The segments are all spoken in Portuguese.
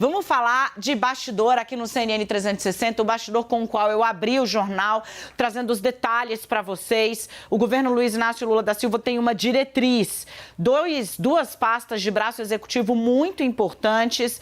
Vamos falar de bastidor aqui no CNN 360, o bastidor com o qual eu abri o jornal, trazendo os detalhes para vocês. O governo Luiz Inácio Lula da Silva tem uma diretriz, duas pastas de braço executivo muito importantes,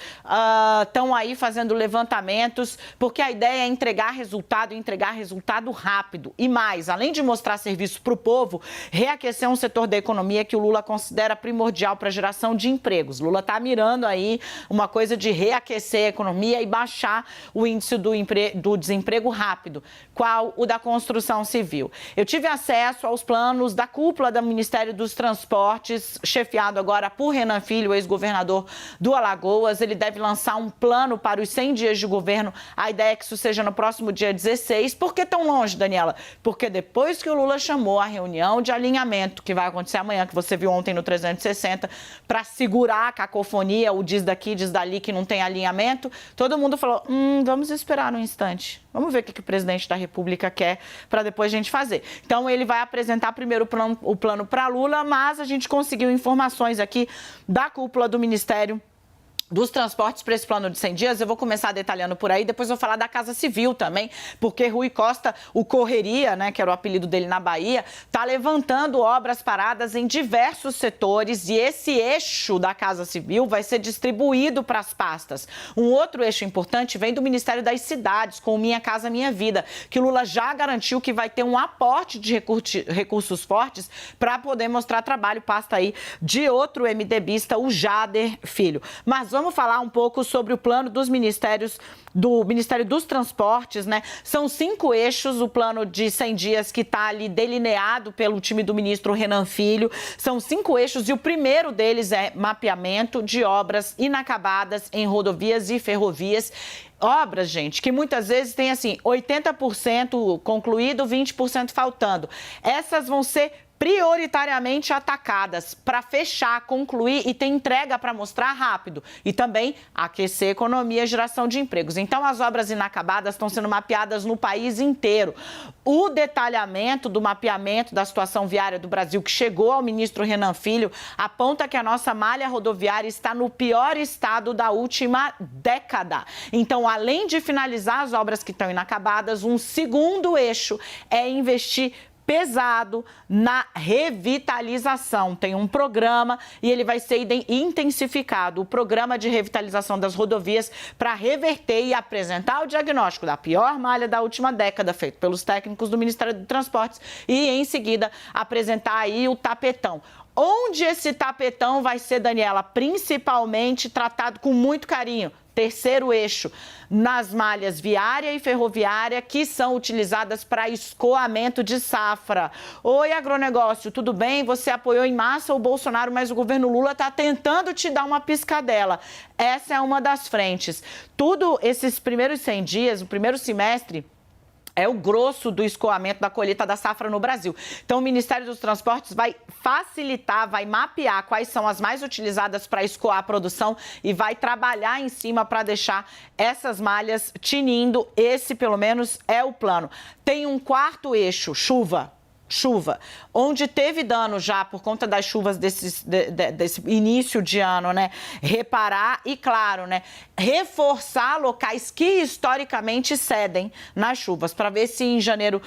estão aí fazendo levantamentos, porque a ideia é entregar resultado rápido. E mais, além de mostrar serviço para o povo, reaquecer um setor da economia que o Lula considera primordial para a geração de empregos. Lula está mirando aí uma coisa de reaquecer a economia e baixar o índice do desemprego rápido, qual o da construção civil. Eu tive acesso aos planos da cúpula do Ministério dos Transportes, chefiado agora por Renan Filho, ex-governador do Alagoas. Ele deve lançar um plano para os 100 dias de governo. A ideia é que isso seja no próximo dia 16. Por que tão longe, Daniela? Porque depois que o Lula chamou a reunião de alinhamento, que vai acontecer amanhã, que você viu ontem no 360, para segurar a cacofonia, o diz daqui, diz dali, que não tem alinhamento, todo mundo falou, vamos esperar um instante. Vamos ver o que o presidente da República quer para depois a gente fazer. Então, ele vai apresentar primeiro o plano para Lula, mas a gente conseguiu informações aqui da cúpula do Ministério dos Transportes para esse plano de 100 dias. Eu vou começar detalhando por aí, depois vou falar da Casa Civil também, porque Rui Costa, o Correria, né, que era o apelido dele na Bahia, está levantando obras paradas em diversos setores e esse eixo da Casa Civil vai ser distribuído para as pastas. Um outro eixo importante vem do Ministério das Cidades, com Minha Casa Minha Vida, que Lula já garantiu que vai ter um aporte de recursos fortes para poder mostrar trabalho, pasta aí de outro MDBista, o Jader Filho. Mas vamos falar um pouco sobre o plano dos ministérios, do Ministério dos Transportes, né? São 5 eixos, o plano de 100 dias que está ali delineado pelo time do ministro Renan Filho. São 5 eixos e o primeiro deles é mapeamento de obras inacabadas em rodovias e ferrovias. Obras, gente, que muitas vezes tem assim, 80% concluído, 20% faltando. Essas vão ser prioritariamente atacadas para fechar, concluir e ter entrega para mostrar rápido e também aquecer a economia e geração de empregos. Então, as obras inacabadas estão sendo mapeadas no país inteiro. O detalhamento do mapeamento da situação viária do Brasil, que chegou ao ministro Renan Filho, aponta que a nossa malha rodoviária está no pior estado da última década. Então, além de finalizar as obras que estão inacabadas, um segundo eixo é investir pesado na revitalização. Tem um programa e ele vai ser intensificado, o programa de revitalização das rodovias, para reverter e apresentar o diagnóstico da pior malha da última década, feito pelos técnicos do Ministério dos Transportes, e em seguida apresentar aí o tapetão. Onde esse tapetão vai ser, Daniela, principalmente tratado com muito carinho? Terceiro eixo, nas malhas viária e ferroviária que são utilizadas para escoamento de safra. Oi, agronegócio, tudo bem? Você apoiou em massa o Bolsonaro, mas o governo Lula está tentando te dar uma piscadela. Essa é uma das frentes. Tudo esses primeiros 100 dias, o primeiro semestre, é o grosso do escoamento da colheita da safra no Brasil. Então, o Ministério dos Transportes vai facilitar, vai mapear quais são as mais utilizadas para escoar a produção e vai trabalhar em cima para deixar essas malhas tinindo. Esse, pelo menos, é o plano. Tem um quarto eixo, chuva, onde teve dano já por conta das chuvas desse início de ano, né? Reparar e, claro, né, reforçar locais que historicamente cedem nas chuvas, para ver se em janeiro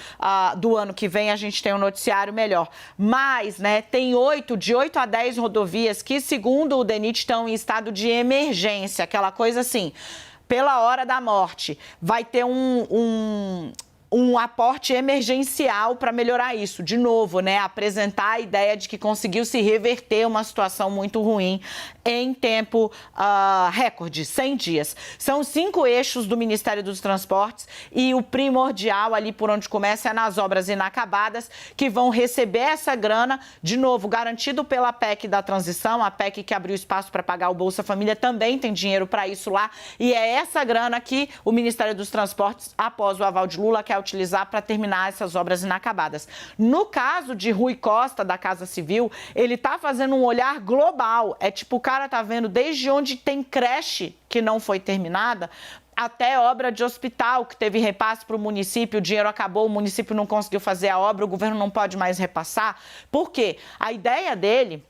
do ano que vem a gente tem um noticiário melhor. Mas, né, tem de 8 a 10 rodovias que, segundo o DENIT, estão em estado de emergência, aquela coisa assim, pela hora da morte. Vai ter um aporte emergencial para melhorar isso. De novo, né, apresentar a ideia de que conseguiu se reverter uma situação muito ruim em tempo recorde, 100 dias. São 5 eixos do Ministério dos Transportes e o primordial ali por onde começa é nas obras inacabadas, que vão receber essa grana, de novo, garantido pela PEC da transição, a PEC que abriu espaço para pagar o Bolsa Família, também tem dinheiro para isso lá, e é essa grana que o Ministério dos Transportes, após o aval de Lula, quer utilizar para terminar essas obras inacabadas. No caso de Rui Costa, da Casa Civil, ele está fazendo um olhar global. É tipo, o cara tá vendo desde onde tem creche que não foi terminada, até obra de hospital, que teve repasse para o município, o dinheiro acabou, o município não conseguiu fazer a obra, o governo não pode mais repassar. Por quê? A ideia dele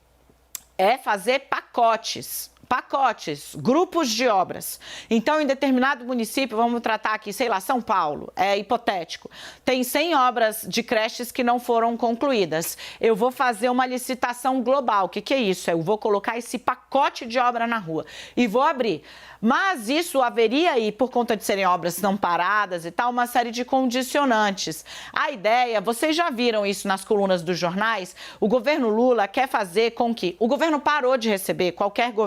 é fazer pacotes. pacotes, grupos de obras. Então, em determinado município, vamos tratar aqui, sei lá, São Paulo, é hipotético, tem 100 obras de creches que não foram concluídas. Eu vou fazer uma licitação global. O que é isso? Eu vou colocar esse pacote de obra na rua e vou abrir. Mas isso haveria aí, por conta de serem obras não paradas e tal, uma série de condicionantes. A ideia, vocês já viram isso nas colunas dos jornais, o governo Lula quer fazer com que... O governo parou de receber,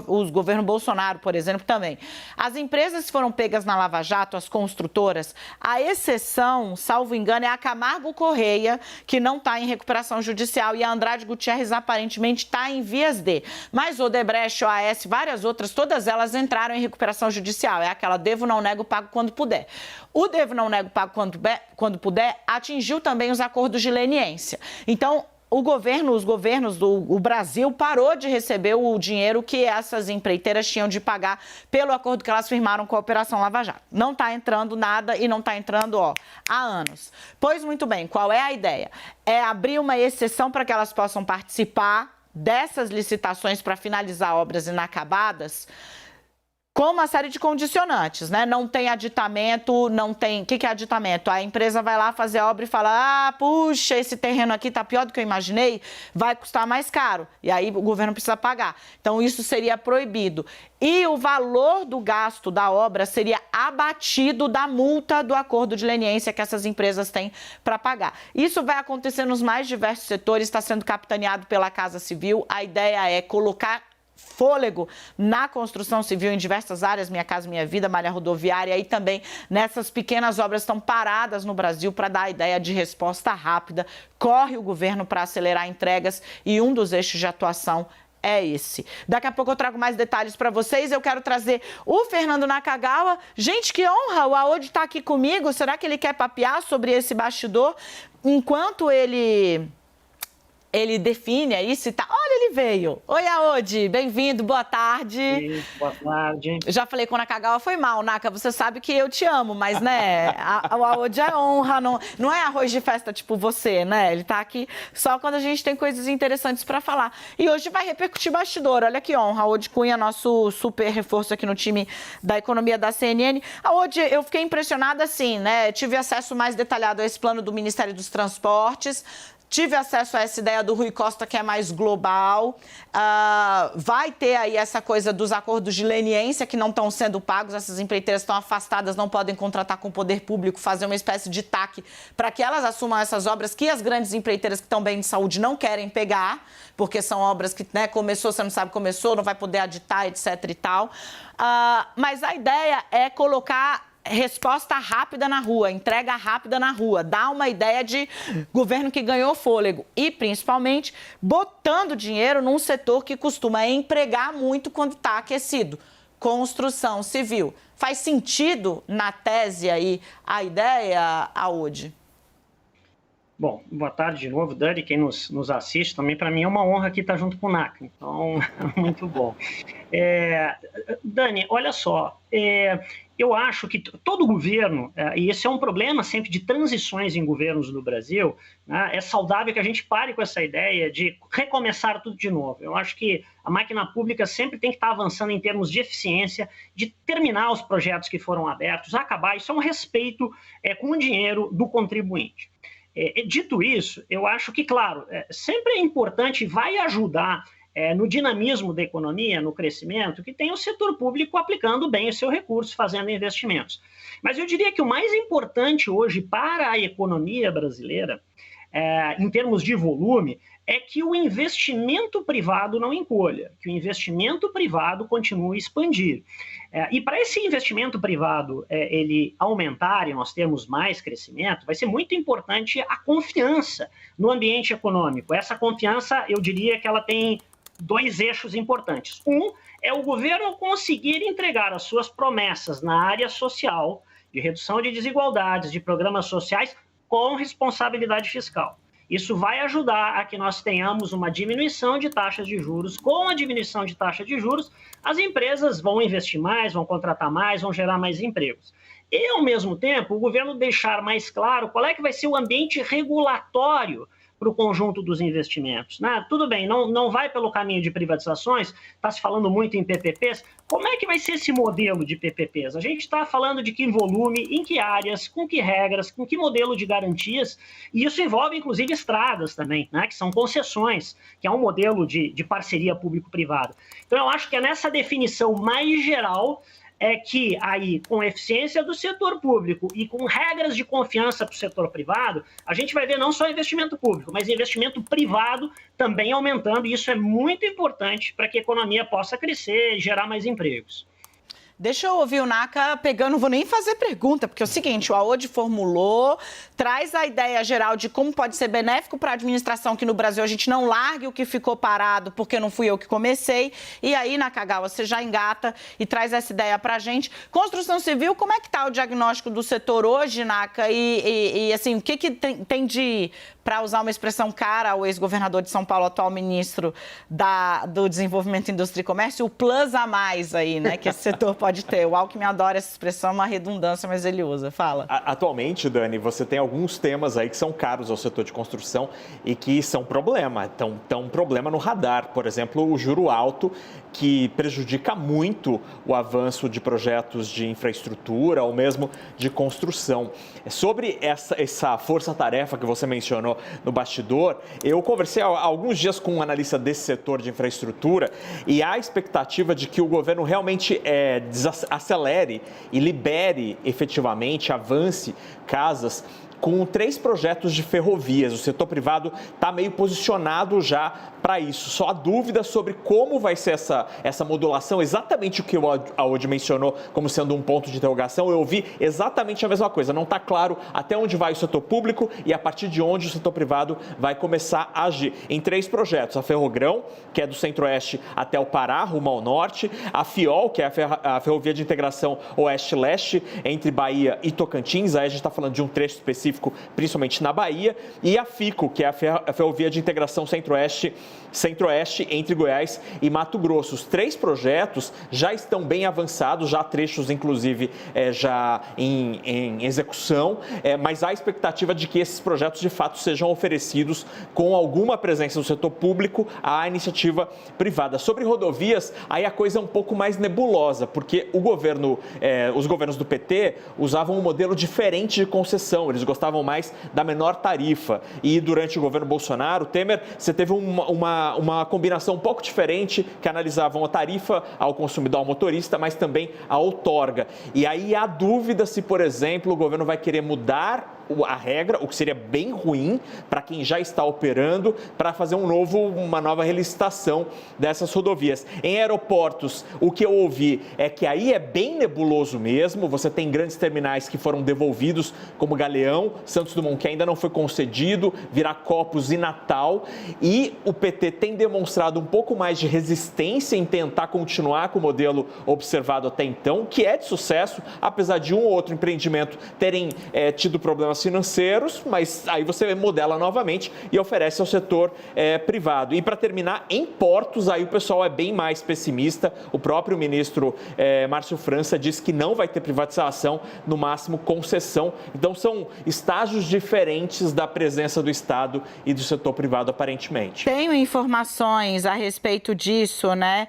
o governo Bolsonaro, por exemplo, também. As empresas que foram pegas na Lava Jato, as construtoras, a exceção, salvo engano, é a Camargo Correia, que não está em recuperação judicial, e a Andrade Gutierrez aparentemente está em vias de. Mas Odebrecht, OAS, várias outras, todas elas entraram em recuperação judicial. É aquela devo, não nego, pago quando puder. O devo, não nego, pago quando puder atingiu também os acordos de leniência. Então, os governos do Brasil parou de receber o dinheiro que essas empreiteiras tinham de pagar pelo acordo que elas firmaram com a Operação Lava Jato. Não está entrando nada e não está entrando, há anos. Pois muito bem, qual é a ideia? É abrir uma exceção para que elas possam participar dessas licitações para finalizar obras inacabadas, com uma série de condicionantes, né? Não tem aditamento, não tem... O que é aditamento? A empresa vai lá fazer a obra e fala, puxa, esse terreno aqui tá pior do que eu imaginei, vai custar mais caro. E aí o governo precisa pagar. Então isso seria proibido. E o valor do gasto da obra seria abatido da multa do acordo de leniência que essas empresas têm para pagar. Isso vai acontecer nos mais diversos setores, está sendo capitaneado pela Casa Civil. A ideia é colocar fôlego na construção civil em diversas áreas, Minha Casa Minha Vida, malha rodoviária, e também nessas pequenas obras estão paradas no Brasil para dar a ideia de resposta rápida. Corre o governo para acelerar entregas e um dos eixos de atuação é esse. Daqui a pouco eu trago mais detalhes para vocês. Eu quero trazer o Fernando Nakagawa. Gente, que honra! O Aodi está aqui comigo. Será que ele quer papear sobre esse bastidor? Enquanto ele define aí se tá... Olha, ele veio. Oi, Aodi, bem-vindo, boa tarde. Sim, boa tarde. Eu já falei com o Nakagawa, foi mal, Naka, você sabe que eu te amo, mas, né, o Aodi é honra, não é arroz de festa tipo você, né? Ele tá aqui só quando a gente tem coisas interessantes para falar. E hoje vai repercutir bastidor, olha que honra. Aodi Cunha, nosso super reforço aqui no time da economia da CNN. Aodi, eu fiquei impressionada, assim, né? Tive acesso mais detalhado a esse plano do Ministério dos Transportes. Tive acesso a essa ideia do Rui Costa, que é mais global. Vai ter aí essa coisa dos acordos de leniência que não estão sendo pagos. Essas empreiteiras estão afastadas, não podem contratar com o poder público, fazer uma espécie de TAC para que elas assumam essas obras que as grandes empreiteiras que estão bem de saúde não querem pegar, porque são obras que, né, começou, você não sabe começou, não vai poder aditar, etc. e tal. Mas a ideia é colocar resposta rápida na rua, entrega rápida na rua, dá uma ideia de governo que ganhou fôlego e, principalmente, botando dinheiro num setor que costuma empregar muito quando está aquecido, construção civil. Faz sentido, na tese aí, a ideia, Aodi? Bom, boa tarde de novo, Dani, quem nos assiste. Também, para mim, é uma honra aqui estar junto com o Naka, então, muito bom. Dani, olha só, eu acho que todo governo, e esse é um problema sempre de transições em governos no Brasil, né, é saudável que a gente pare com essa ideia de recomeçar tudo de novo. Eu acho que a máquina pública sempre tem que estar avançando em termos de eficiência, de terminar os projetos que foram abertos, acabar. Isso é um respeito com o dinheiro do contribuinte. Dito isso, eu acho que, claro, sempre é importante e vai ajudar no dinamismo da economia, no crescimento, que tem o setor público aplicando bem o seu recurso, fazendo investimentos. Mas eu diria que o mais importante hoje para a economia brasileira, em termos de volume, é que o investimento privado não encolha, que o investimento privado continue a expandir. E para esse investimento privado ele aumentar e nós termos mais crescimento, vai ser muito importante a confiança no ambiente econômico. Essa confiança, eu diria que ela tem dois eixos importantes. Um é o governo conseguir entregar as suas promessas na área social, de redução de desigualdades, de programas sociais, com responsabilidade fiscal. Isso vai ajudar a que nós tenhamos uma diminuição de taxas de juros. Com a diminuição de taxa de juros, as empresas vão investir mais, vão contratar mais, vão gerar mais empregos. E, ao mesmo tempo, o governo deixar mais claro qual é que vai ser o ambiente regulatório para o conjunto dos investimentos, né? Tudo bem, não vai pelo caminho de privatizações, está se falando muito em PPPs. Como é que vai ser esse modelo de PPPs? A gente está falando de que volume, em que áreas, com que regras, com que modelo de garantias, e isso envolve, inclusive, estradas também, né? Que são concessões, que é um modelo de parceria público-privada. Então, eu acho que é nessa definição mais geral é que aí, com eficiência do setor público e com regras de confiança para o setor privado, a gente vai ver não só investimento público, mas investimento privado também aumentando, e isso é muito importante para que a economia possa crescer e gerar mais empregos. Deixa eu ouvir o Naka pegando, não vou nem fazer pergunta, porque é o seguinte, o Aode formulou, traz a ideia geral de como pode ser benéfico para a administração que no Brasil a gente não largue o que ficou parado, porque não fui eu que comecei, e aí, Nakagawa, você já engata e traz essa ideia para a gente. Construção civil, como é que está o diagnóstico do setor hoje, Naka? E assim, o que tem de, para usar uma expressão cara ao ex-governador de São Paulo, atual ministro do Desenvolvimento, Indústria e Comércio, o plus a mais aí, né, que esse setor pode ter. O Alckmin adora essa expressão, é uma redundância, mas ele usa. Fala. Atualmente, Dani, você tem alguns temas aí que são caros ao setor de construção e que são problema, estão um problema no radar. Por exemplo, o juro alto, que prejudica muito o avanço de projetos de infraestrutura ou mesmo de construção. Sobre essa força-tarefa que você mencionou no bastidor, eu conversei há alguns dias com um analista desse setor de infraestrutura e há a expectativa de que o governo realmente acelere e libere efetivamente, avance casas com 3 projetos de ferrovias. O setor privado está meio posicionado já para isso. Só há dúvida sobre como vai ser essa modulação, exatamente o que o Aode mencionou como sendo um ponto de interrogação. Eu ouvi exatamente a mesma coisa. Não está claro até onde vai o setor público e a partir de onde o setor privado vai começar a agir. Em 3 projetos, a Ferrogrão, que é do Centro-Oeste até o Pará, rumo ao Norte, a FIOL, que é a Ferrovia de Integração Oeste-Leste, entre Bahia e Tocantins, aí a gente está falando de um trecho específico, principalmente na Bahia, e a FICO, que é a Ferrovia de Integração Centro-Oeste, entre Goiás e Mato Grosso. Os 3 projetos já estão bem avançados, já trechos, inclusive, já em execução, mas há a expectativa de que esses projetos, de fato, sejam oferecidos com alguma presença do setor público à iniciativa privada. Sobre rodovias, aí a coisa é um pouco mais nebulosa, porque os governos do PT usavam um modelo diferente de concessão, eles gostavam mais da menor tarifa. E durante o governo Bolsonaro, Temer, você teve uma combinação um pouco diferente, que analisavam a tarifa ao consumidor, ao motorista, mas também a outorga. E aí há dúvida se, por exemplo, o governo vai querer mudar a regra, o que seria bem ruim para quem já está operando, para fazer uma nova relicitação dessas rodovias. Em aeroportos, o que eu ouvi é que aí é bem nebuloso mesmo, você tem grandes terminais que foram devolvidos, como Galeão, Santos Dumont, que ainda não foi concedido, Viracopos e Natal, e o PT tem demonstrado um pouco mais de resistência em tentar continuar com o modelo observado até então, que é de sucesso, apesar de um ou outro empreendimento terem tido problemas financeiros, mas aí você modela novamente e oferece ao setor privado. E para terminar, em portos, aí o pessoal é bem mais pessimista. O próprio ministro Márcio França disse que não vai ter privatização, no máximo concessão. Então são estágios diferentes da presença do Estado e do setor privado, aparentemente. Tenho informações a respeito disso, né?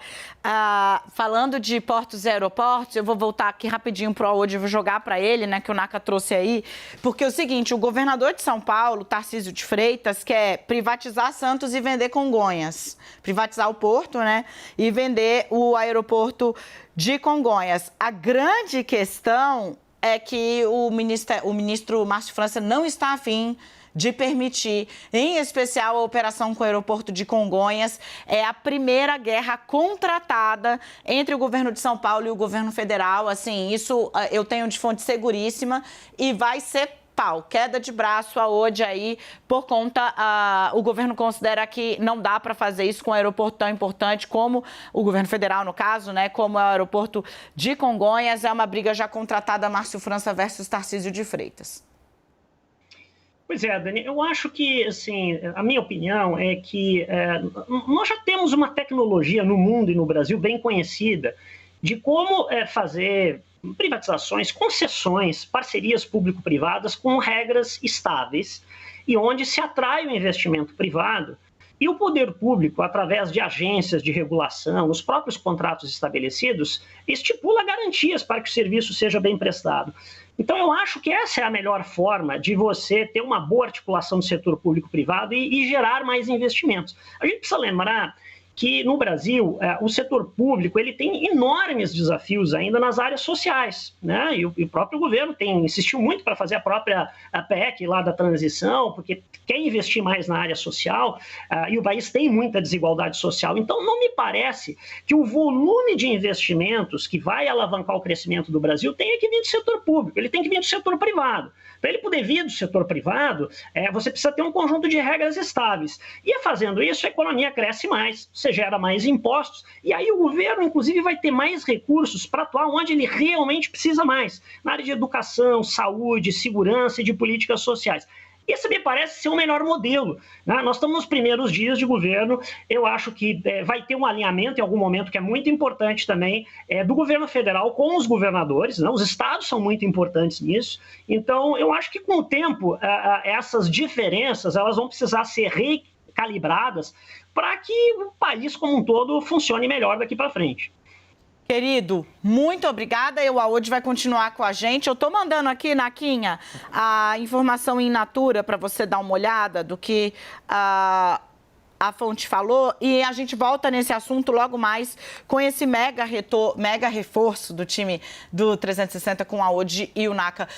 Falando de portos e aeroportos, eu vou voltar aqui rapidinho para o Aode, vou jogar para ele, né, que o Naka trouxe aí, porque é o seguinte, o governador de São Paulo, Tarcísio de Freitas, quer privatizar Santos e vender Congonhas, privatizar o porto, né, e vender o aeroporto de Congonhas. A grande questão é que o ministro Márcio França não está afim de permitir, em especial a operação com o aeroporto de Congonhas. É a primeira guerra contratada entre o governo de São Paulo e o governo federal. Assim, isso eu tenho de fonte seguríssima e vai ser queda de braço, Aode aí, por conta, o governo considera que não dá para fazer isso com um aeroporto tão importante como o governo federal, no caso, né, como é o aeroporto de Congonhas. É uma briga já contratada, Márcio França versus Tarcísio de Freitas. Pois é, Dani, eu acho que, assim, a minha opinião é que nós já temos uma tecnologia no mundo e no Brasil bem conhecida de como fazer privatizações, concessões, parcerias público-privadas com regras estáveis e onde se atrai o investimento privado e o poder público, através de agências de regulação, os próprios contratos estabelecidos, estipula garantias para que o serviço seja bem prestado. Então, eu acho que essa é a melhor forma de você ter uma boa articulação do setor público-privado e gerar mais investimentos. A gente precisa lembrar que no Brasil o setor público ele tem enormes desafios ainda nas áreas sociais, né? E o próprio governo insistiu muito para fazer a própria PEC lá da transição, porque quer investir mais na área social e o país tem muita desigualdade social. Então, não me parece que o volume de investimentos que vai alavancar o crescimento do Brasil tenha que vir do setor público, ele tem que vir do setor privado. Para ele poder vir do setor privado, você precisa ter um conjunto de regras estáveis. E fazendo isso, a economia cresce mais, você gera mais impostos, e aí o governo, inclusive, vai ter mais recursos para atuar onde ele realmente precisa mais, na área de educação, saúde, segurança e de políticas sociais. Esse me parece ser o melhor modelo, né? Nós estamos nos primeiros dias de governo, eu acho que vai ter um alinhamento em algum momento que é muito importante também do governo federal com os governadores, né? Os estados são muito importantes nisso, então eu acho que com o tempo essas diferenças elas vão precisar ser recalibradas para que o país como um todo funcione melhor daqui para frente. Querido, muito obrigada. O Aode vai continuar com a gente. Eu estou mandando aqui, Naquinha, a informação in natura para você dar uma olhada do que a fonte falou. E a gente volta nesse assunto logo mais com esse mega reforço do time do 360 com o Aode e o Naca.